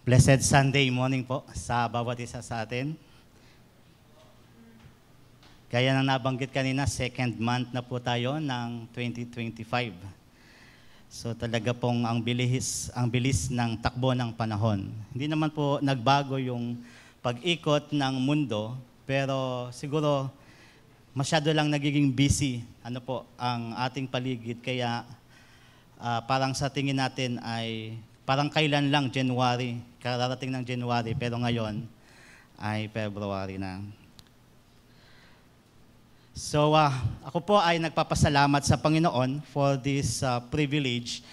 Blessed Sunday morning po sa bawat isa sa atin. Gaya ng nabanggit kanina, second month na po tayo ng 2025. So talaga pong ang bilis ng takbo ng panahon. Hindi naman po nagbago yung pag-ikot ng mundo, pero siguro masyado lang nagiging busy ang ating paligid, kaya parang sa tingin natin ay parang kailan lang January, kararating ng January, pero ngayon ay February na. So ako po ay nagpapasalamat sa Panginoon for this privilege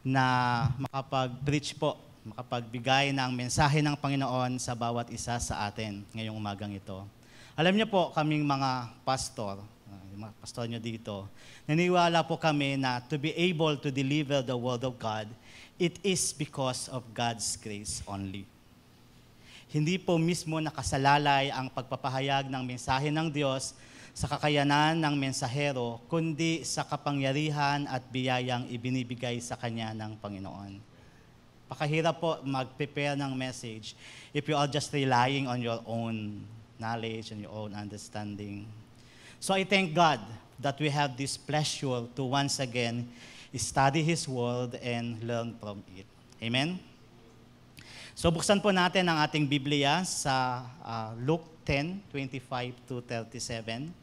na makapag-preach po, makapagbigay ng mensahe ng Panginoon sa bawat isa sa atin ngayong umagang ito. Alam niyo po, kaming mga pastor, yung mga pastor niyo dito, naniwala po kami na to be able to deliver the Word of God, it is because of God's grace only. Hindi po mismo nakasalalay ang pagpapahayag ng mensahe ng Diyos sa kakayanan ng mensahero, kundi sa kapangyarihan at biyayang ibinibigay sa kanya ng Panginoon. Pakahirap po mag-prepare ng message if you are just relying on your own knowledge and your own understanding. So I thank God that we have this pleasure to once again study His Word and learn from it. Amen? So buksan po natin ang ating Biblia sa Luke 10:25-37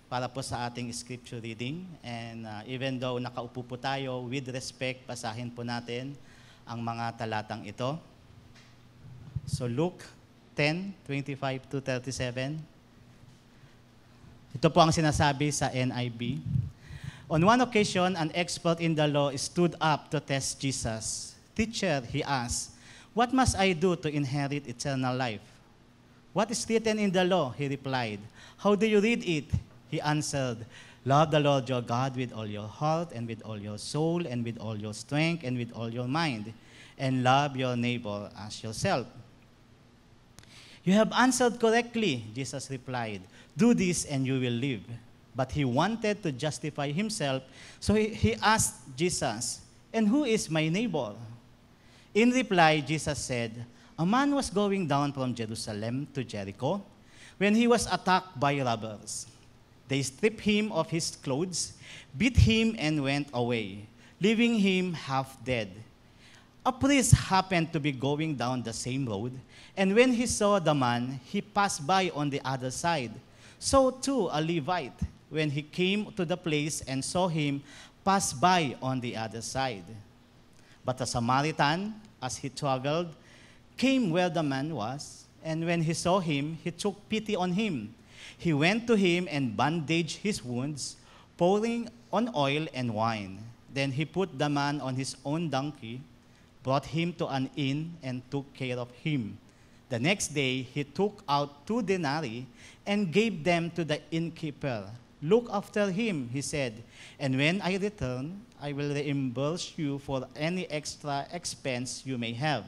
para po sa ating scripture reading. And even though nakaupo po tayo, with respect, basahin po natin ang mga talatang ito. So Luke 10:25-37. Ito po ang sinasabi sa NIV. On one occasion, an expert in the law stood up to test Jesus. "Teacher," he asked, "what must I do to inherit eternal life?" "What is written in the law?" he replied. "How do you read it?" He answered, "Love the Lord your God with all your heart and with all your soul and with all your strength and with all your mind, and love your neighbor as yourself." "You have answered correctly," Jesus replied. "Do this and you will live." But he wanted to justify himself, so he asked Jesus, "And who is my neighbor?" In reply, Jesus said, "A man was going down from Jerusalem to Jericho when he was attacked by robbers. They stripped him of his clothes, beat him, and went away, leaving him half dead. A priest happened to be going down the same road, and when he saw the man, he passed by on the other side. So too a Levite, when he came to the place and saw him, passed by on the other side. But a Samaritan, as he traveled, came where the man was, and when he saw him, he took pity on him. He went to him and bandaged his wounds, pouring on oil and wine. Then he put the man on his own donkey, brought him to an inn, and took care of him. The next day, he took out 2 denarii and gave them to the innkeeper. 'Look after him,' he said, 'and when I return, I will reimburse you for any extra expense you may have.'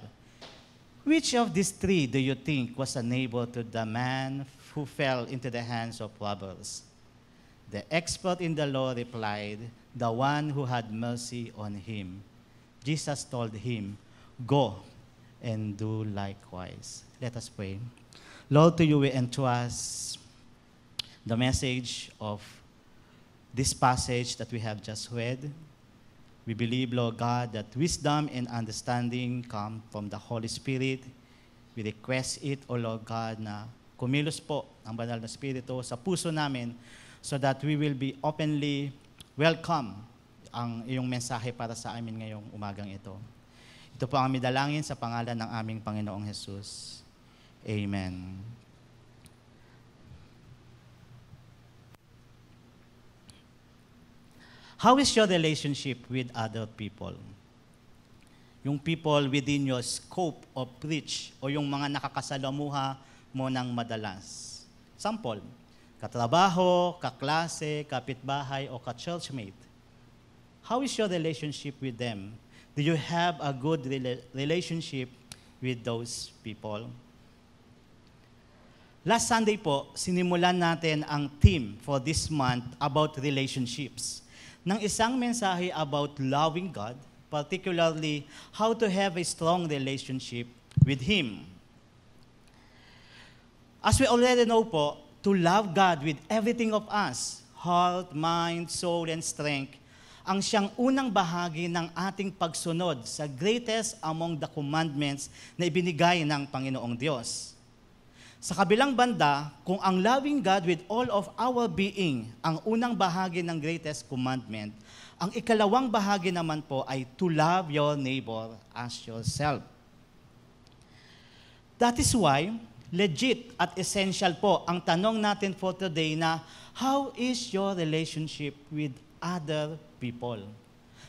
Which of these 3 do you think was a neighbor to the man who fell into the hands of robbers?" The expert in the law replied, "The one who had mercy on him." Jesus told him, "Go and do likewise." Let us pray. Lord, to you we entrust the message of this passage that we have just read. We believe, Lord God, that wisdom and understanding come from the Holy Spirit. We request it, O Lord God, na kumilos po ang banal na Espiritu sa puso namin so that we will be openly welcome ang iyong mensahe para sa amin ngayong umagang ito. Ito po ang aming dalangin sa pangalan ng aming Panginoong Jesus. Amen. How is your relationship with other people? Yung people within your scope of reach o yung mga nakakasalamuha mo ng madalas. Sample, katrabaho, kaklase, kapitbahay o ka-churchmate. How is your relationship with them? Do you have a good relationship with those people? Last Sunday po, sinimulan natin ang theme for this month about relationships. Ng isang mensahe about loving God, particularly how to have a strong relationship with Him. As we already know po, to love God with everything of us, heart, mind, soul, and strength, ang siyang unang bahagi ng ating pagsunod sa greatest among the commandments na ibinigay ng Panginoong Diyos. Sa kabilang banda, kung ang loving God with all of our being, ang unang bahagi ng greatest commandment, ang ikalawang bahagi naman po ay to love your neighbor as yourself. That is why, legit at essential po ang tanong natin for today na, how is your relationship with other people?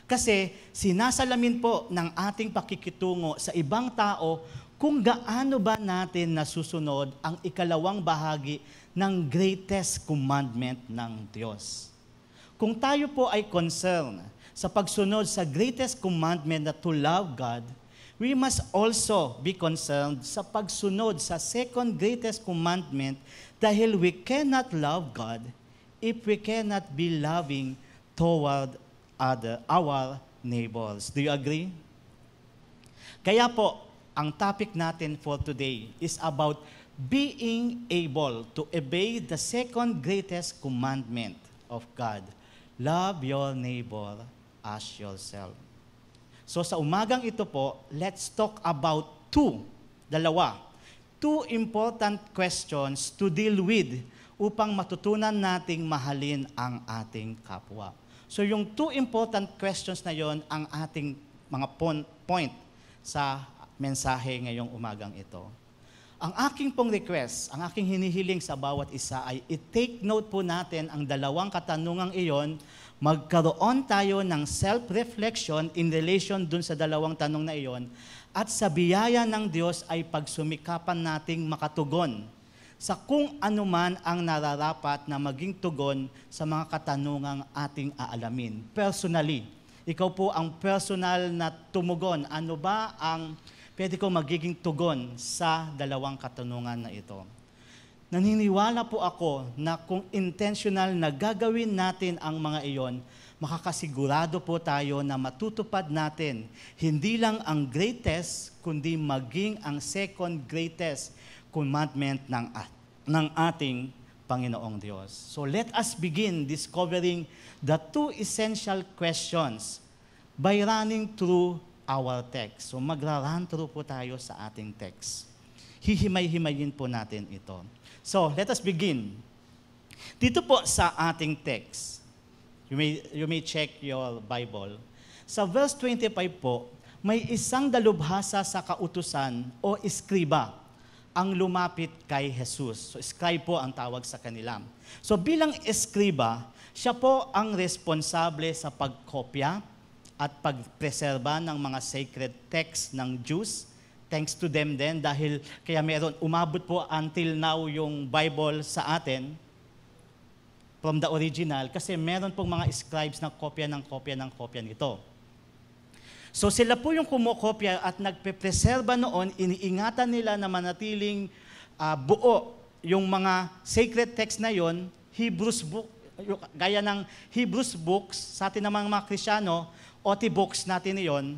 Kasi sinasalamin po ng ating pakikitungo sa ibang tao kung gaano ba natin nasusunod ang ikalawang bahagi ng greatest commandment ng Diyos. Kung tayo po ay concerned sa pagsunod sa greatest commandment na to love God, we must also be concerned sa pagsunod sa second greatest commandment dahil we cannot love God if we cannot be loving toward our neighbors. Do you agree? Kaya po, ang topic natin for today is about being able to obey the second greatest commandment of God. Love your neighbor as yourself. So sa umagang ito po, let's talk about two important questions to deal with upang matutunan nating mahalin ang ating kapwa. So yung two important questions na yon ang ating mga point sa mensahe ngayong umagang ito. Ang aking pong request, ang aking hinihiling sa bawat isa ay i-take note po natin ang dalawang katanungang iyon, magkaroon tayo ng self-reflection in relation dun sa dalawang tanong na iyon, at sa biyaya ng Diyos ay pagsumikapan nating makatugon sa kung anuman ang nararapat na maging tugon sa mga katanungang ating aalamin. Personally, ikaw po ang personal na tumugon. Ano ba ang pwede ko magiging tugon sa dalawang katanungan na ito? Naniniwala po ako na kung intentional na gagawin natin ang mga iyon, makakasigurado po tayo na matutupad natin hindi lang ang greatest, kundi maging ang second greatest commandment ng ating Panginoong Diyos. So let us begin discovering the two essential questions by running through our text. So magra-run through po tayo sa ating text. Hihimay-himayin po natin ito. So let us begin. Dito po sa ating text, you may check your Bible. Sa verse 25 po, may isang dalubhasa sa kautusan o eskriba ang lumapit kay Jesus. So scribe po ang tawag sa kanila. So bilang eskriba, siya po ang responsable sa pagkopya at pagpreserba ng mga sacred texts ng Jews. Thanks to them din dahil kaya meron, umabot po until now yung Bible sa atin from the original kasi meron pong mga scribes na kopya nito. So sila po yung kumokopya at nagpe-preserba noon, iniingatan nila na manatiling buo yung mga sacred text na yon, Hebrews book, gaya ng Hebrews books, sa atin namang mga Kristyano, OT books natin yon.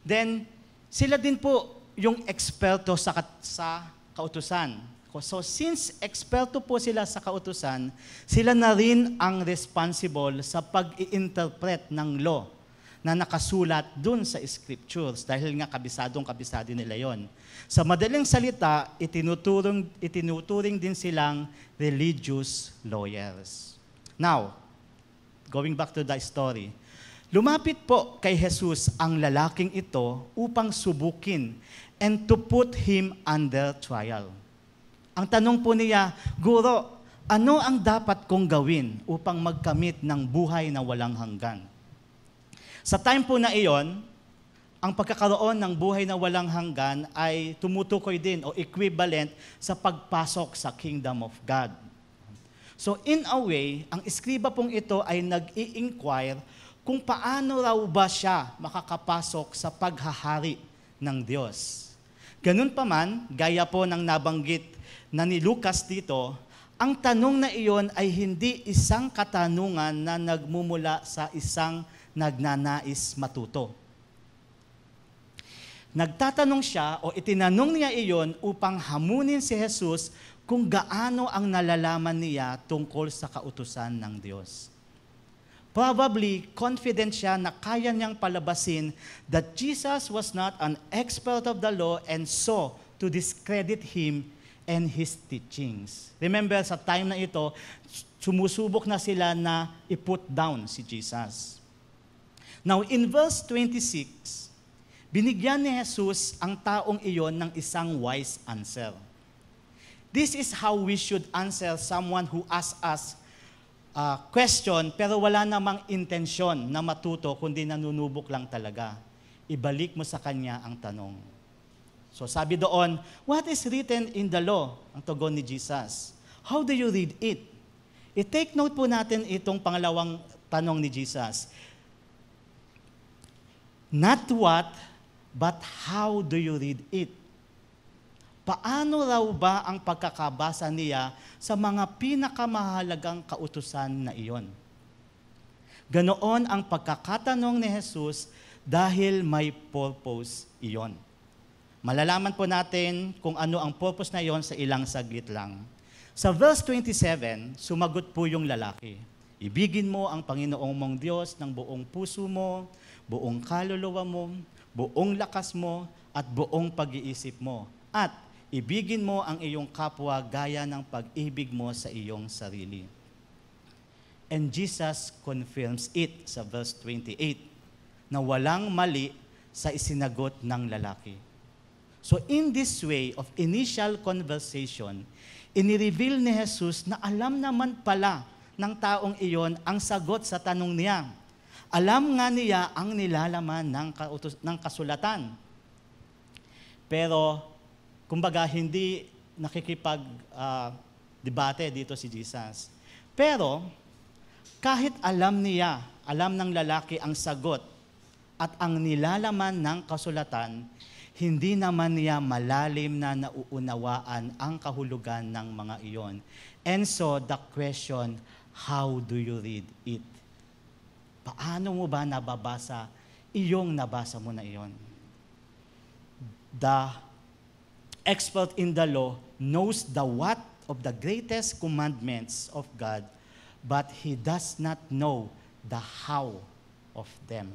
Then sila din po yung eksperto sa kautusan. So since eksperto po sila sa kautusan, sila na rin ang responsible sa pag-i-interpret ng law na nakasulat dun sa scriptures dahil nga kabisado nila yon. Sa madaling salita, itinuturing din silang religious lawyers. Now, going back to the story, lumapit po kay Jesus ang lalaking ito upang subukin and to put him under trial. Ang tanong po niya, Guro, ano ang dapat kong gawin upang magkamit ng buhay na walang hanggan? Sa time po na iyon, ang pagkakaroon ng buhay na walang hanggan ay tumutukoy din o equivalent sa pagpasok sa kingdom of God. So in a way, ang eskriba pong ito ay nag-i-inquire kung paano raw ba siya makakapasok sa paghahari ng Diyos. Ganun pa man, gaya po ng nabanggit na ni Lucas dito, ang tanong na iyon ay hindi isang katanungan na nagmumula sa isang nagnanais matuto. Nagtatanong siya o itinanong niya iyon upang hamunin si Jesus kung gaano ang nalalaman niya tungkol sa kautusan ng Diyos. Probably, confident siya na kaya niyang palabasin that Jesus was not an expert of the law and so to discredit him and his teachings. Remember, sa time na ito, sumusubok na sila na i-put down si Jesus. Now, in verse 26, binigyan ni Jesus ang taong iyon ng isang wise answer. This is how we should answer someone who asks us question pero wala namang intensyon na matuto kundi nanunubok lang talaga. Ibalik mo sa kanya ang tanong. So sabi doon, what is written in the law? Ang tugon ni Jesus. How do you read it? I-take note po natin itong pangalawang tanong ni Jesus. Not what, but how do you read it? Paano raw ba ang pagkakabasa niya sa mga pinakamahalagang kautusan na iyon? Ganoon ang pagkakatanong ni Jesus dahil may purpose iyon. Malalaman po natin kung ano ang purpose na iyon sa ilang saglit lang. Sa verse 27, sumagot po yung lalaki. Ibigin mo ang Panginoong mong Diyos ng buong puso mo, buong kaluluwa mo, buong lakas mo, at buong pag-iisip mo. At ibigin mo ang iyong kapwa gaya ng pag-ibig mo sa iyong sarili. And Jesus confirms it sa verse 28 na walang mali sa isinagot ng lalaki. So in this way of initial conversation, inireveal ni Jesus na alam naman pala ng taong iyon ang sagot sa tanong niya. Alam nga niya ang nilalaman ng kasulatan. Pero kumbaga, hindi nakikipag-debate dito si Jesus. Pero, kahit alam niya, alam ng lalaki ang sagot at ang nilalaman ng kasulatan, hindi naman niya malalim na nauunawaan ang kahulugan ng mga iyon. And so, the question, how do you read it? Paano mo ba nababasa iyong nabasa mo na iyon? The expert in the law knows the what of the greatest commandments of God, but he does not know the how of them.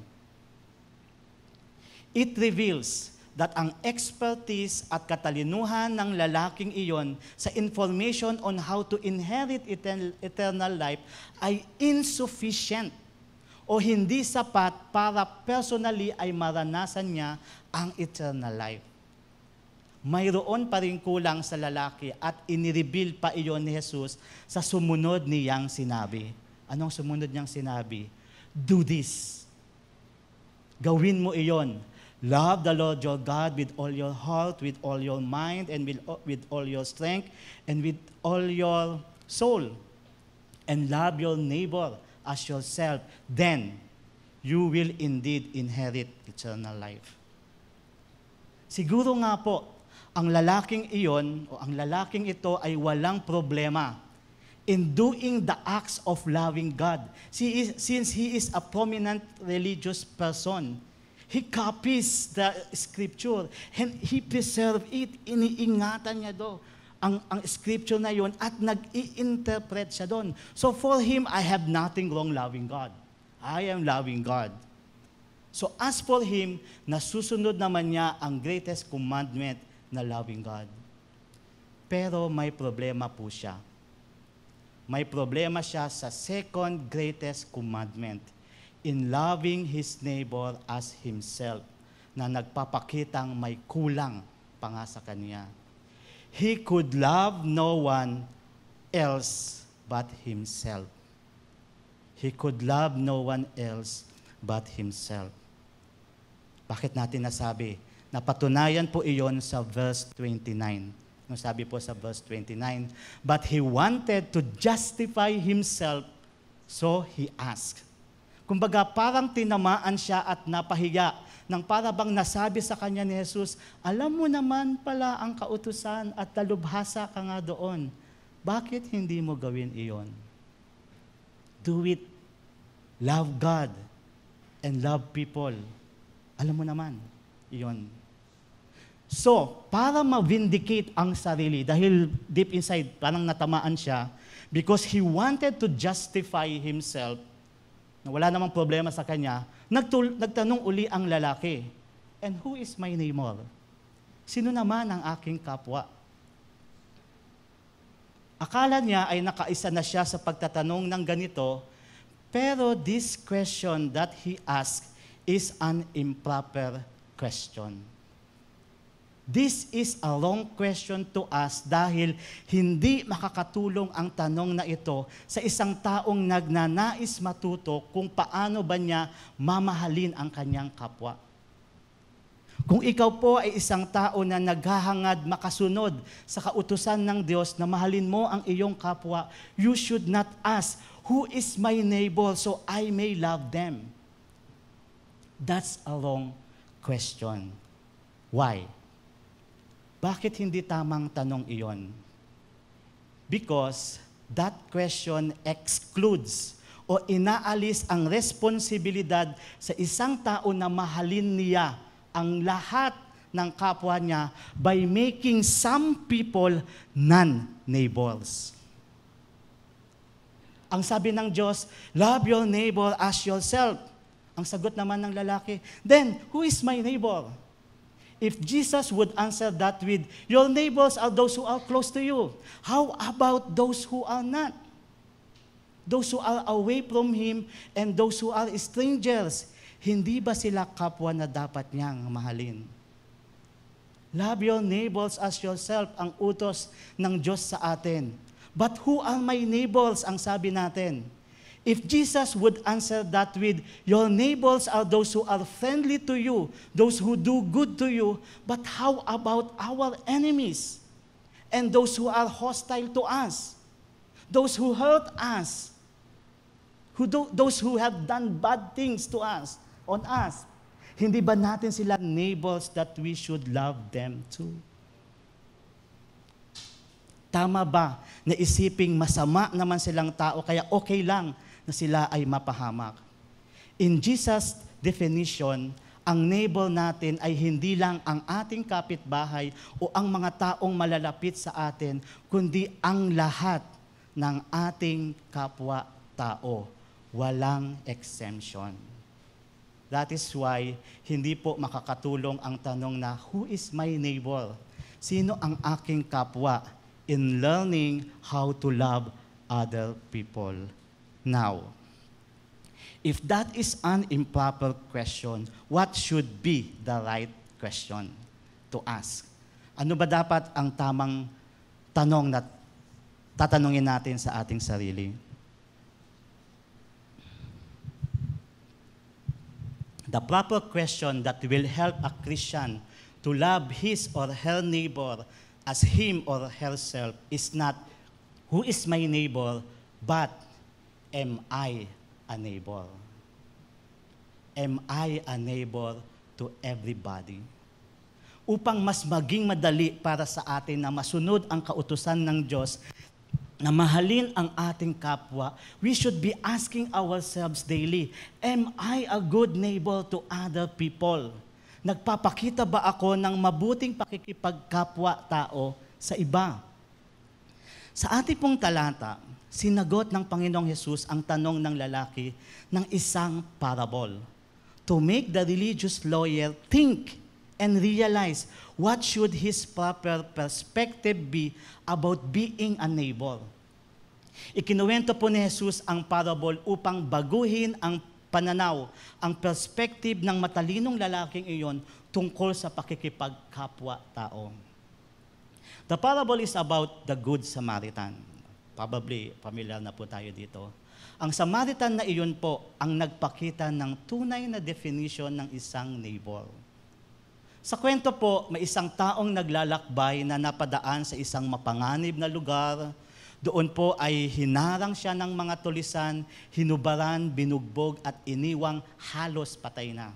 It reveals that ang expertise at katalinuhan ng lalaking iyon sa information on how to inherit eternal life ay insufficient o hindi sapat para personally ay maranasan niya ang eternal life. Mayroon pa rin kulang sa lalaki at inireveal pa iyon ni Jesus sa sumunod niyang sinabi. Anong sumunod niyang sinabi? Do this. Gawin mo iyon. Love the Lord your God with all your heart, with all your mind, and with all your strength, and with all your soul. And love your neighbor as yourself. Then, you will indeed inherit eternal life. Siguro nga po, ang lalaking iyon o ang lalaking ito ay walang problema in doing the acts of loving God. Since he is a prominent religious person, he copies the scripture and he preserves it. Iniingatan niya ang scripture na yon at nag-i-interpret siya doon. So for him, I have nothing wrong loving God. I am loving God. So as for him, nasusunod naman niya ang greatest commandment na loving God. Pero may problema po siya. May problema siya sa second greatest commandment in loving his neighbor as himself na nagpapakitang may kulang pa nga sa kanya. He could love no one else but himself. He could love no one else but himself. Bakit natin nasabi? Napatunayan po iyon sa verse 29. No, sabi po sa verse 29, but he wanted to justify himself, so he asked. Kumbaga, parang tinamaan siya at napahiya nang para bang nasabi sa kanya ni Jesus, alam mo naman pala ang kautusan at talubhasa ka nga doon. Bakit hindi mo gawin iyon? Do it. Love God and love people. Alam mo naman, iyon. So, para ma-vindicate ang sarili, dahil deep inside, parang natamaan siya, because he wanted to justify himself, na wala namang problema sa kanya, nagtanong uli ang lalaki, and who is my neighbor? Sino naman ang aking kapwa? Akala niya ay nakaisa na siya sa pagtatanong ng ganito, pero this question that he asked is an improper question. This is a wrong question to us dahil hindi makakatulong ang tanong na ito sa isang taong nagnanais matuto kung paano ba niya mamahalin ang kanyang kapwa. Kung ikaw po ay isang tao na naghahangad makasunod sa kautusan ng Diyos na mahalin mo ang iyong kapwa, you should not ask, who is my neighbor so I may love them? That's a wrong question. Why? Bakit hindi tamang tanong iyon? Because that question excludes o inaalis ang responsibilidad sa isang tao na mahalin niya ang lahat ng kapwa niya by making some people non-neighbors. Ang sabi ng Diyos, love your neighbor as yourself. Ang sagot naman ng lalaki, then who is my neighbor? If Jesus would answer that with, your neighbors are those who are close to you. How about those who are not? Those who are away from Him and those who are strangers. Hindi ba sila kapwa na dapat niyang mahalin? Love your neighbors as yourself, ang utos ng Diyos sa atin. But who are my neighbors, ang sabi natin? If Jesus would answer that with, your neighbors are those who are friendly to you, those who do good to you, but how about our enemies? And those who are hostile to us? Those who hurt us? Those who have done bad things to us, on us? Hindi ba natin sila neighbors that we should love them too? Tama ba na isiping masama naman silang tao kaya okay lang na sila ay mapahamak? In Jesus' definition, ang neighbor natin ay hindi lang ang ating kapitbahay o ang mga taong malalapit sa atin, kundi ang lahat ng ating kapwa-tao. Walang exemption. That is why hindi po makakatulong ang tanong na, who is my neighbor? Sino ang aking kapwa? In learning how to love other people. Now, if that is an improper question, what should be the right question to ask? Ano ba dapat ang tamang tanong na tatanungin natin sa ating sarili? The proper question that will help a Christian to love his or her neighbor as him or herself is not, who is my neighbor, but am I a neighbor? Am I a neighbor to everybody? Upang mas maging madali para sa atin na masunod ang kautusan ng Diyos, na mahalin ang ating kapwa, we should be asking ourselves daily, am I a good neighbor to other people? Nagpapakita ba ako ng mabuting pakikipagkapwa-tao sa iba? Sa ating pong talata, sinagot ng Panginoong Hesus ang tanong ng lalaki ng isang parable. To make the religious lawyer think and realize what should his proper perspective be about being a neighbor. Ikinuwento po ni Jesus ang parable upang baguhin ang pananaw, ang perspective ng matalinong lalaking iyon tungkol sa pakikipagkapwa-tao. The parable is about the Good Samaritan. Probably familiar na po tayo dito. Ang Samaritan na iyon po ang nagpakita ng tunay na definition ng isang neighbor. Sa kwento po, may isang taong naglalakbay na napadaan sa isang mapanganib na lugar. Doon po ay hinarang siya ng mga tulisan, hinubaran, binugbog at iniwang halos patay na.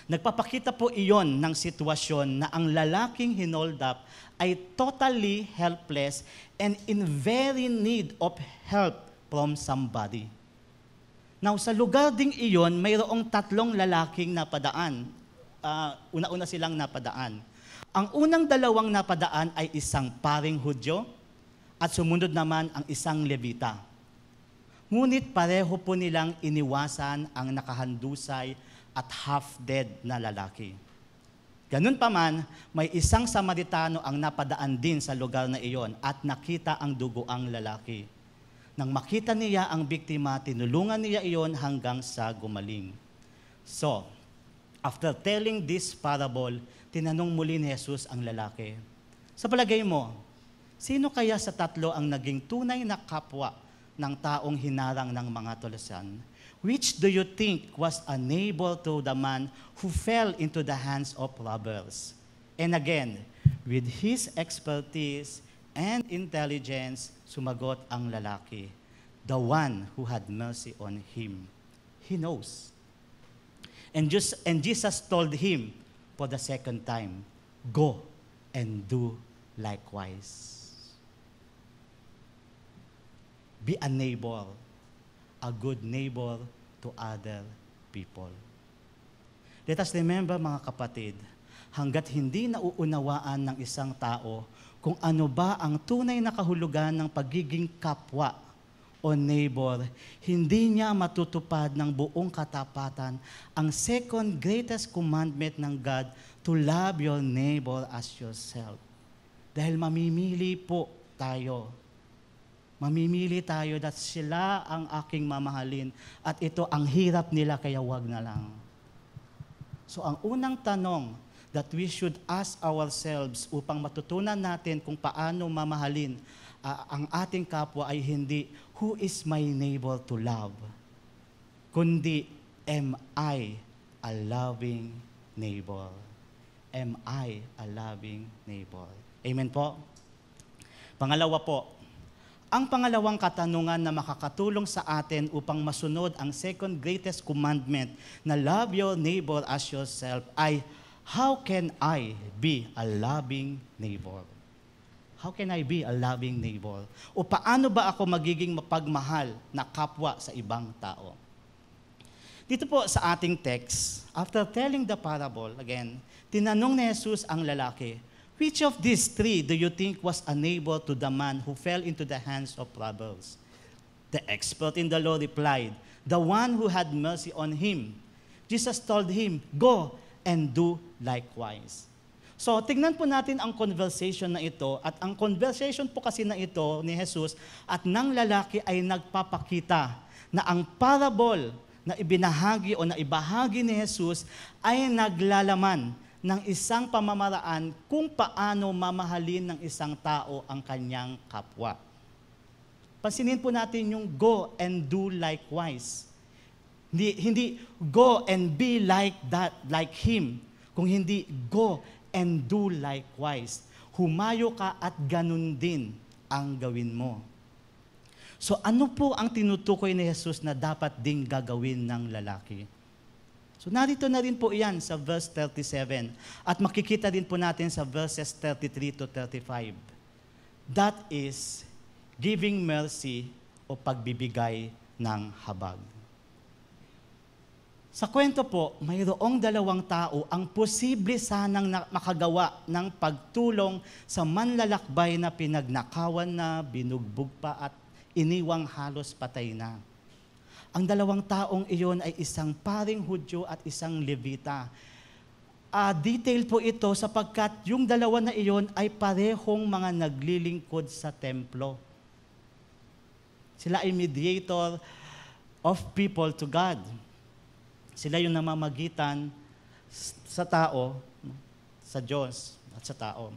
Nagpapakita po iyon ng sitwasyon na ang lalaking hinold up ay totally helpless and in very need of help from somebody. Now, sa lugar ding iyon, mayroong tatlong lalaking napadaan. una-una silang napadaan. Ang unang dalawang napadaan ay isang paring Hudyo at sumunod naman ang isang Levita. Ngunit pareho po nilang iniwasan ang nakahandusay at half-dead na lalaki. Ganun pa man, may isang Samaritano ang napadaan din sa lugar na iyon at nakita ang dugoang lalaki. Nang makita niya ang biktima, tinulungan niya iyon hanggang sa gumaling. So, after telling this parable, tinanong muli ni Jesus ang lalaki, sa palagay mo, sino kaya sa tatlo ang naging tunay na kapwa ng taong hinarang ng mga tulasan? Which do you think was a neighbor to the man who fell into the hands of robbers? And again, with his expertise and intelligence, sumagot ang lalaki, the one who had mercy on him. He knows. And Jesus told him for the second time, go and do likewise. Be a neighbor, a good neighbor to other people. Let us remember, mga kapatid, hanggat hindi nauunawaan ng isang tao kung ano ba ang tunay na kahulugan ng pagiging kapwa o neighbor, hindi niya matutupad ng buong katapatan ang second greatest commandment ng God, to love your neighbor as yourself. Dahil mamimili po tayo. Mamimili tayo that sila ang aking mamahalin at ito ang hirap nila kaya wag na lang. So ang unang tanong that we should ask ourselves upang matutunan natin kung paano mamahalin ang ating kapwa ay hindi, who is my neighbor to love? Kundi, am I a loving neighbor? Am I a loving neighbor? Amen po? Pangalawa po, ang pangalawang katanungan na makakatulong sa atin upang masunod ang second greatest commandment na love your neighbor as yourself ay, how can I be a loving neighbor? How can I be a loving neighbor? O paano ba ako magiging mapagmahal na kapwa sa ibang tao? Dito po sa ating text, after telling the parable, again, tinanong ni Jesus ang lalaki, which of these three do you think was a neighbor to the man who fell into the hands of robbers? The expert in the law replied, the one who had mercy on him. Jesus told him, go and do likewise. So, tignan po natin ang conversation na ito, at ang conversation po kasi na ito ni Jesus at ng lalaki ay nagpapakita na ang parable na ibinahagi o na ibahagi ni Jesus ay naglalaman ng isang pamamaraan kung paano mamahalin ng isang tao ang kanyang kapwa. Pansinin po natin yung go and do likewise. Hindi go and be like that, like him. Kung hindi go and do likewise. Humayo ka at ganun din ang gawin mo. So ano po ang tinutukoy ni Jesus na dapat ding gagawin ng lalaki? So narito na rin po iyan sa verse 37 at makikita din po natin sa verses 33 to 35. That is giving mercy o pagbibigay ng habag. Sa kwento po, mayroong dalawang tao ang posible sanang makagawa ng pagtulong sa manlalakbay na pinagnakawan na, binugbog pa at iniwang halos patay na. Ang dalawang taong iyon ay isang paring Hudyo at isang Levita. Detail po ito sapagkat yung dalawa na iyon ay parehong mga naglilingkod sa templo. Sila ay mediator of people to God. Sila yung namamagitan sa tao, sa Diyos at sa tao.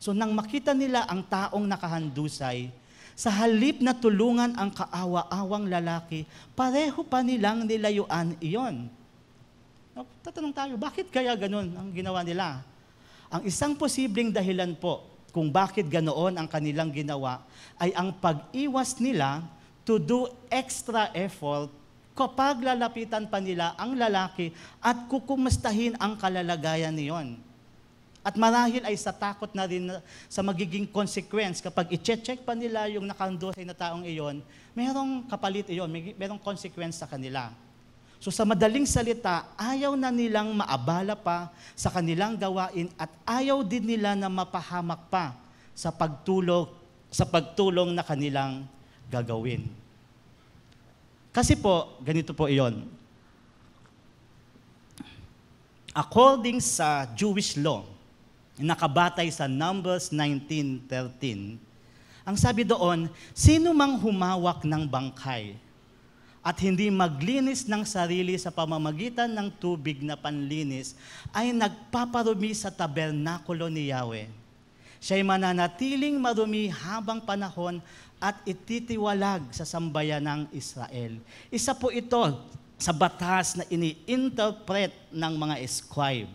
So nang makita nila ang taong nakahandusay, sa halip na tulungan ang kaawa-awang lalaki, pareho pa nilang nilayuan iyon. Tatanong tayo, bakit kaya ganun ang ginawa nila? Ang isang posibleng dahilan po kung bakit ganoon ang kanilang ginawa ay ang pag-iwas nila to do extra effort kapag lalapitan pa nila ang lalaki at kukumustahin ang kalalagayan niyon. At marahil ay sa takot na rin sa magiging consequence kapag i-check pa nila yung nakahandusay na taong iyon, merong kapalit iyon, merong consequence sa kanila. So sa madaling salita, ayaw na nilang maabala pa sa kanilang gawain at ayaw din nila na mapahamak pa sa pagtulong na kanilang gagawin. Kasi po, ganito po iyon. According sa Jewish law, nakabatay sa Numbers 19:13, ang sabi doon, sino mang humawak ng bangkay at hindi maglinis ng sarili sa pamamagitan ng tubig na panlinis ay nagpaparumi sa tabernakulo ni Yahweh. Siya'y mananatiling marumi habang panahon at ititiwalag sa sambayan ng Israel. Isa po ito sa batas na ini-interpret ng mga scribe.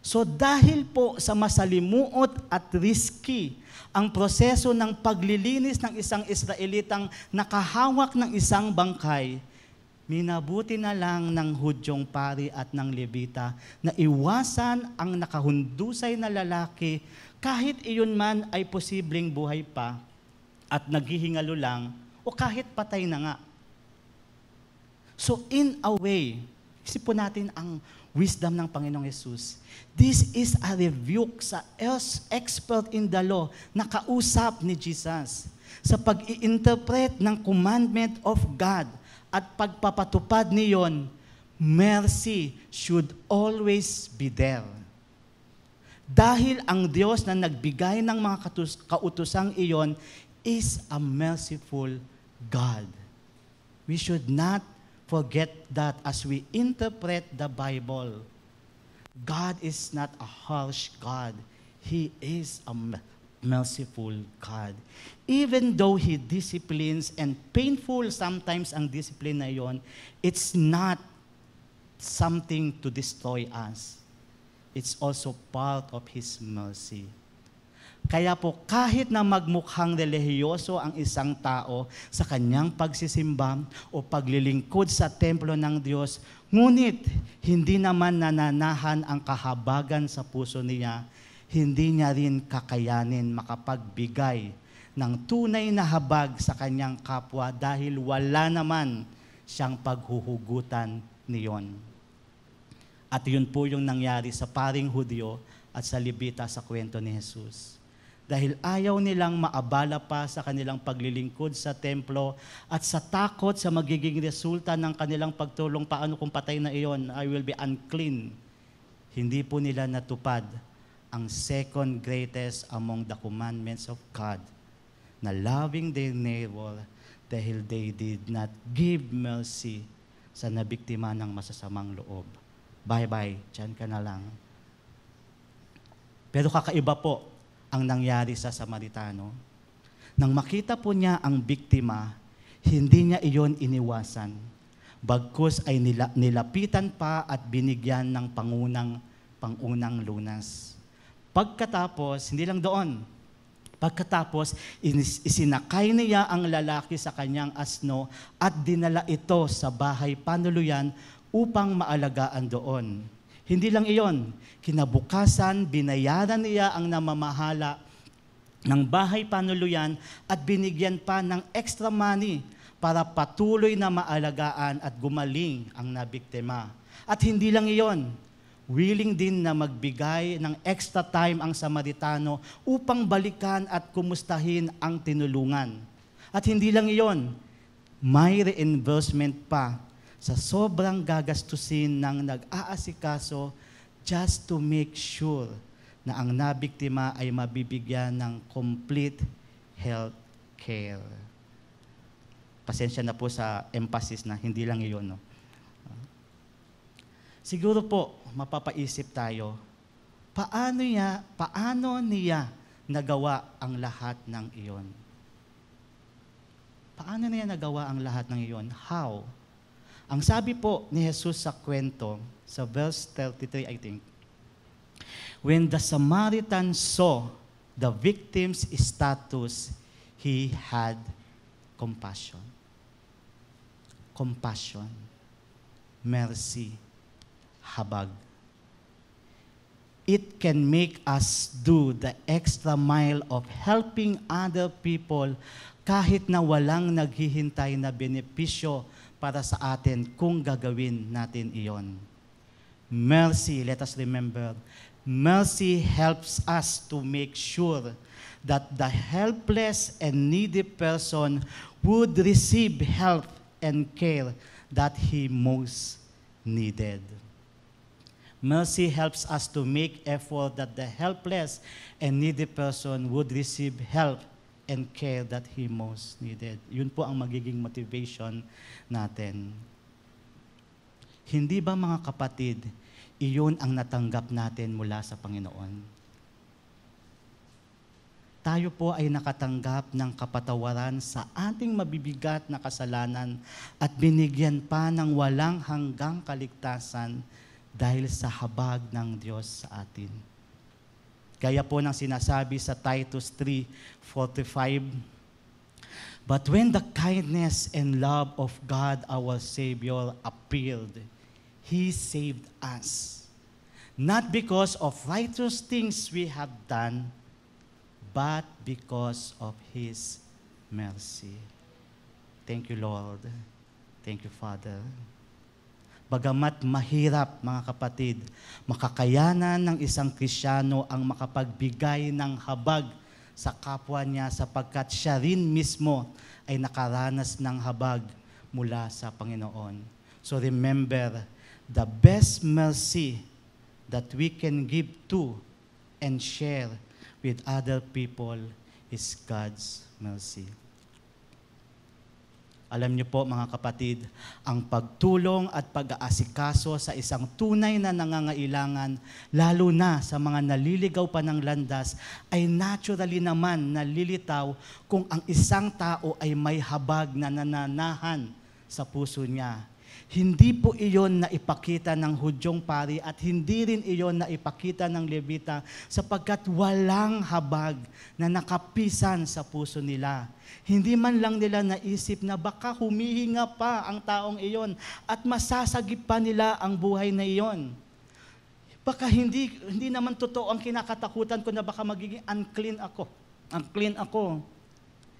So dahil po sa masalimuot at risky ang proseso ng paglilinis ng isang Israelitang nakahawak ng isang bangkay, minabuti na lang ng Hudyong pari at ng Levita na iwasan ang nakahundusay na lalaki kahit iyon man ay posibleng buhay pa at naghihingalo lang o kahit patay na nga. So in a way, isipon natin ang wisdom ng Panginoong Yesus. This is a rebuke sa expert in the law na kausap ni Jesus sa pag-i-interpret ng commandment of God at pagpapatupad niyon, mercy should always be there. Dahil ang Diyos na nagbigay ng mga kautusang iyon is a merciful God. We should not forget that as we interpret the Bible. God is not a harsh God. He is a merciful God. Even though He disciplines, and painful sometimes ang discipline na yon, it's not something to destroy us. It's also part of His mercy. Kaya po, kahit na magmukhang relihiyoso ang isang tao sa kanyang pagsisimba o paglilingkod sa templo ng Diyos, ngunit hindi naman nananahan ang kahabagan sa puso niya, hindi niya rin kakayanin makapagbigay ng tunay na habag sa kanyang kapwa dahil wala naman siyang paghuhugutan niyon. At yun po yung nangyari sa paring Hudyo at sa Levita sa kwento ni Jesus. Dahil ayaw nilang maabala pa sa kanilang paglilingkod sa templo at sa takot sa magiging resulta ng kanilang pagtulong, paano kung patay na iyon, I will be unclean. Hindi po nila natupad ang second greatest among the commandments of God, na loving their neighbor dahil they did not give mercy sa nabiktima ng masasamang loob. Bye-bye, dyan ka na lang. Pero kakaiba po ang nangyari sa Samaritano. Nang makita po niya ang biktima, hindi niya iyon iniwasan. Bagkus ay nilapitan pa at binigyan ng pangunang lunas. Pagkatapos, hindi lang doon, pagkatapos, isinakay niya ang lalaki sa kanyang asno at dinala ito sa bahay panuluyan upang maalagaan doon. Hindi lang iyon, kinabukasan, binayaran niya ang namamahala ng bahay panuluyan at binigyan pa ng extra money para patuloy na maalagaan at gumaling ang nabiktima. At hindi lang iyon, willing din na magbigay ng extra time ang Samaritano upang balikan at kumustahin ang tinulungan. At hindi lang iyon, may reimbursement pa sa sobrang gagastusin ng nag-aasikaso just to make sure na ang nabiktima ay mabibigyan ng complete health care. Pasensya na po sa emphasis na hindi lang iyon. No? Siguro po, mapapaisip tayo, paano niya nagawa ang lahat ng iyon? Paano niya nagawa ang lahat ng iyon? How? Ang sabi po ni Jesus sa kwento, sa verse 33 I think, when the Samaritan saw the victim's status, he had compassion. Compassion, mercy, habag. It can make us do the extra mile of helping other people kahit na walang naghihintay na benepisyo para sa atin kung gagawin natin iyon. Mercy, let us remember, mercy helps us to make sure that the helpless and needy person would receive help and care that he most needed. Mercy helps us to make effort that the helpless and needy person would receive help and care that he most needed. Yun po ang magiging motivation natin. Hindi ba mga kapatid, iyon ang natanggap natin mula sa Panginoon? Tayo po ay nakatanggap ng kapatawaran sa ating mabibigat na kasalanan at binigyan pa ng walang hanggang kaligtasan dahil sa habag ng Diyos sa atin. Gaya po ng sinasabi sa Titus 3:45, "But when the kindness and love of God our Savior appeared, He saved us, not because of righteous things we have done, but because of His mercy." Thank you, Lord. Thank you, Father. Bagamat mahirap, mga kapatid, makakayanan ng isang Kristiyano ang makapagbigay ng habag sa kapwa niya sapagkat siya rin mismo ay nakaranas ng habag mula sa Panginoon. So remember, the best mercy that we can give to and share with other people is God's mercy. Alam niyo po mga kapatid, ang pagtulong at pag-aasikaso sa isang tunay na nangangailangan, lalo na sa mga naliligaw pa ng landas, ay naturally naman nalilitaw kung ang isang tao ay may habag na nananahan sa puso niya. Hindi po iyon na ipakita ng Hudyong pari at hindi rin iyon na ipakita ng Levita sapagkat walang habag na nakapisan sa puso nila. Hindi man lang nila naisip na baka humihinga pa ang taong iyon at masasagip pa nila ang buhay na iyon. Baka hindi naman totoo ang kinakatakutan ko na baka magiging unclean ako.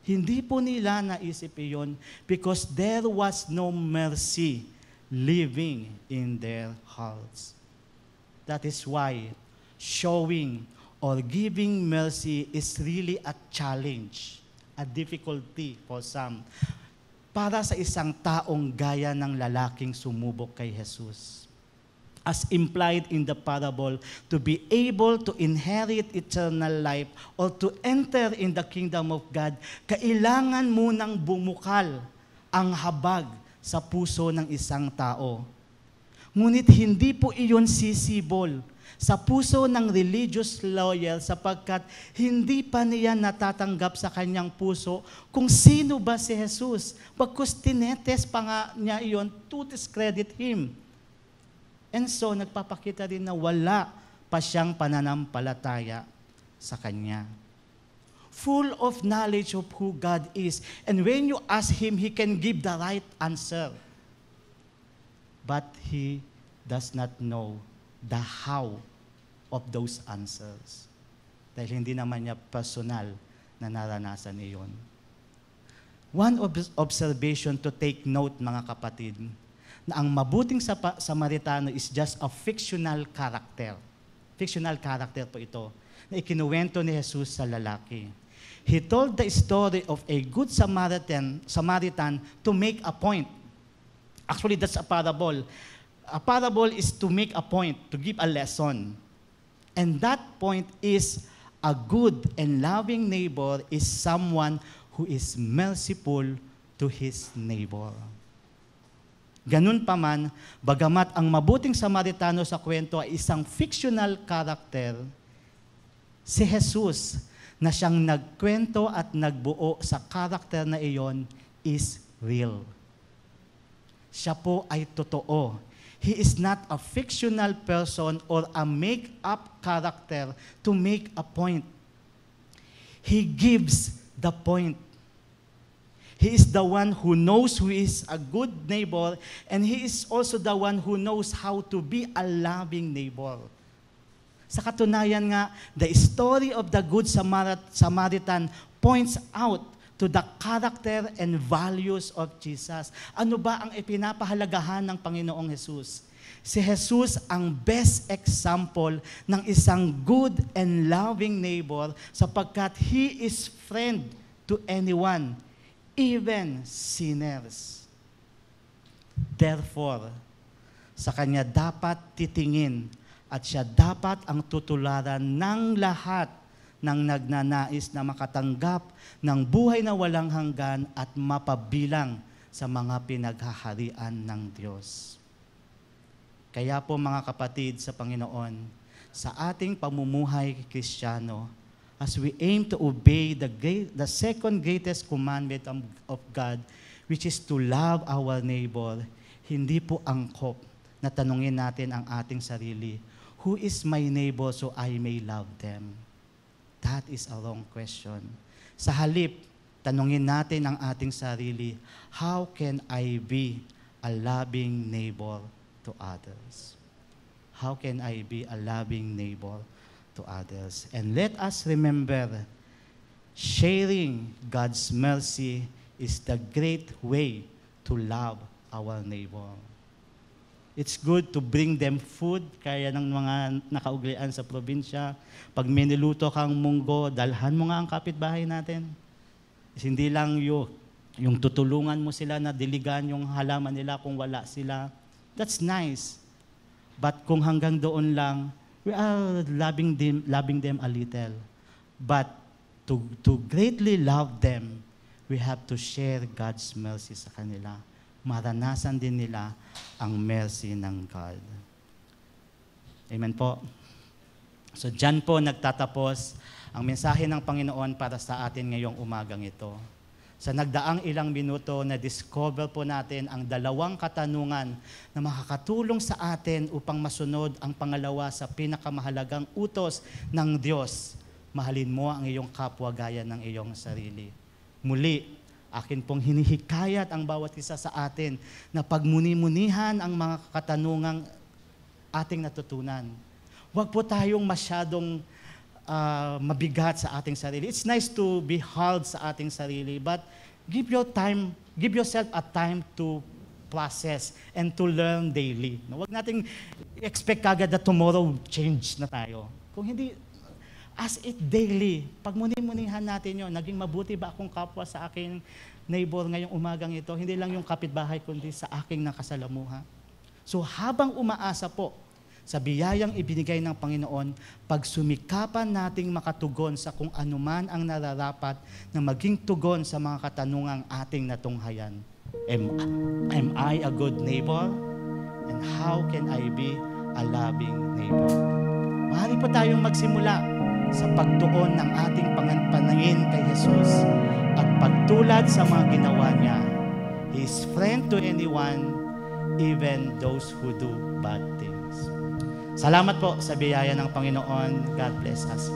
Hindi po nila naisip iyon because there was no mercy living in their hearts. That is why showing or giving mercy is really a challenge, a difficulty for some. Para sa isang taong gaya ng lalaking sumubok kay Jesus. As implied in the parable, to be able to inherit eternal life or to enter in the kingdom of God, kailangan munang bumukal ang habag sa puso ng isang tao. Ngunit hindi po iyon sisibol sa puso ng religious loyal sapagkat hindi pa niya natatanggap sa kanyang puso kung sino ba si Jesus. Pagkus tinetes pa nga niya iyon to discredit Him. And so, nagpapakita rin na wala pa siyang pananampalataya sa Kanya. Full of knowledge of who God is. And when you ask Him, He can give the right answer. But He does not know the how of those answers. Dahil hindi naman niya personal na naranasan iyon. One observation to take note, mga kapatid, na ang mabuting Samaritano is just a fictional character. Fictional character po ito, na ikinuwento ni Jesus sa lalaki. He told the story of a good Samaritan to make a point. Actually, that's a parable. A parable is to make a point, to give a lesson. And that point is a good and loving neighbor is someone who is merciful to his neighbor. Ganun pa man, bagamat ang mabuting Samaritano sa kwento ay isang fictional character, si Jesus na siyang nagkwento at nagbuo sa karakter na iyon is real. Siya po ay totoo. He is not a fictional person or a make-up character to make a point. He gives the point. He is the one who knows who is a good neighbor, and He is also the one who knows how to be a loving neighbor. Sa katunayan nga, the story of the Good Samaritan points out to the character and values of Jesus. Ano ba ang ipinapahalagahan ng Panginoong Jesus? Si Jesus ang best example ng isang good and loving neighbor sapagkat He is friend to anyone, even sinners. Therefore, sa Kanya dapat titingin at Siya dapat ang tutularan ng lahat ng nagnanais na makatanggap ng buhay na walang hanggan at mapabilang sa mga pinaghaharian ng Diyos. Kaya po mga kapatid sa Panginoon, sa ating pamumuhay Kristiyano, as we aim to obey the second greatest commandment of God, which is to love our neighbor, hindi po angkop na tanungin natin ang ating sarili, who is my neighbor so I may love them? That is a wrong question. Sa halip, tanungin natin ang ating sarili, how can I be a loving neighbor to others? How can I be a loving neighbor to others? And let us remember, sharing God's mercy is the great way to love our neighbor. It's good to bring them food, kaya ng mga nakauglian sa probinsya. Pag may niluto kang munggo, dalhan mo nga ang kapitbahay natin. Hindi lang yung tutulungan mo sila na diligan yung halaman nila kung wala sila. That's nice. But kung hanggang doon lang, we are loving them a little. But to greatly love them, we have to share God's mercy sa kanila. Maranasan din nila ang mercy ng God. Amen po. So dyan po nagtatapos ang mensahe ng Panginoon para sa atin ngayong umagang ito. Sa nagdaang ilang minuto, na-discover po natin ang dalawang katanungan na makakatulong sa atin upang masunod ang pangalawa sa pinakamahalagang utos ng Diyos. Mahalin mo ang iyong kapwa gaya ng iyong sarili. Muli, akin pong hinihikayat ang bawat isa sa atin na pagmuni-munihan ang mga katanungang ating natutunan. Huwag po tayong masyadong mabigat sa ating sarili. It's nice to be hard sa ating sarili, but give yourself a time to process and to learn daily. Huwag nating expect kagad na tomorrow change na tayo. Kung hindi, as it daily, pagmuni-munihan natin yun, naging mabuti ba akong kapwa sa aking neighbor ngayong umagang ito, hindi lang yung kapitbahay, kundi sa aking nakasalamuha. So habang umaasa po sa biyayang ibinigay ng Panginoon, pagsumikapan nating makatugon sa kung anuman ang nararapat na maging tugon sa mga katanungang ating natunghayan. Am I a good neighbor? And how can I be a loving neighbor? Maaari po tayong magsimula sa pagtuon ng ating panangin kay Jesus at pagtulad sa mga ginawa niya. He is friend to anyone, even those who do bad things. Salamat po sa biyaya ng Panginoon. God bless us.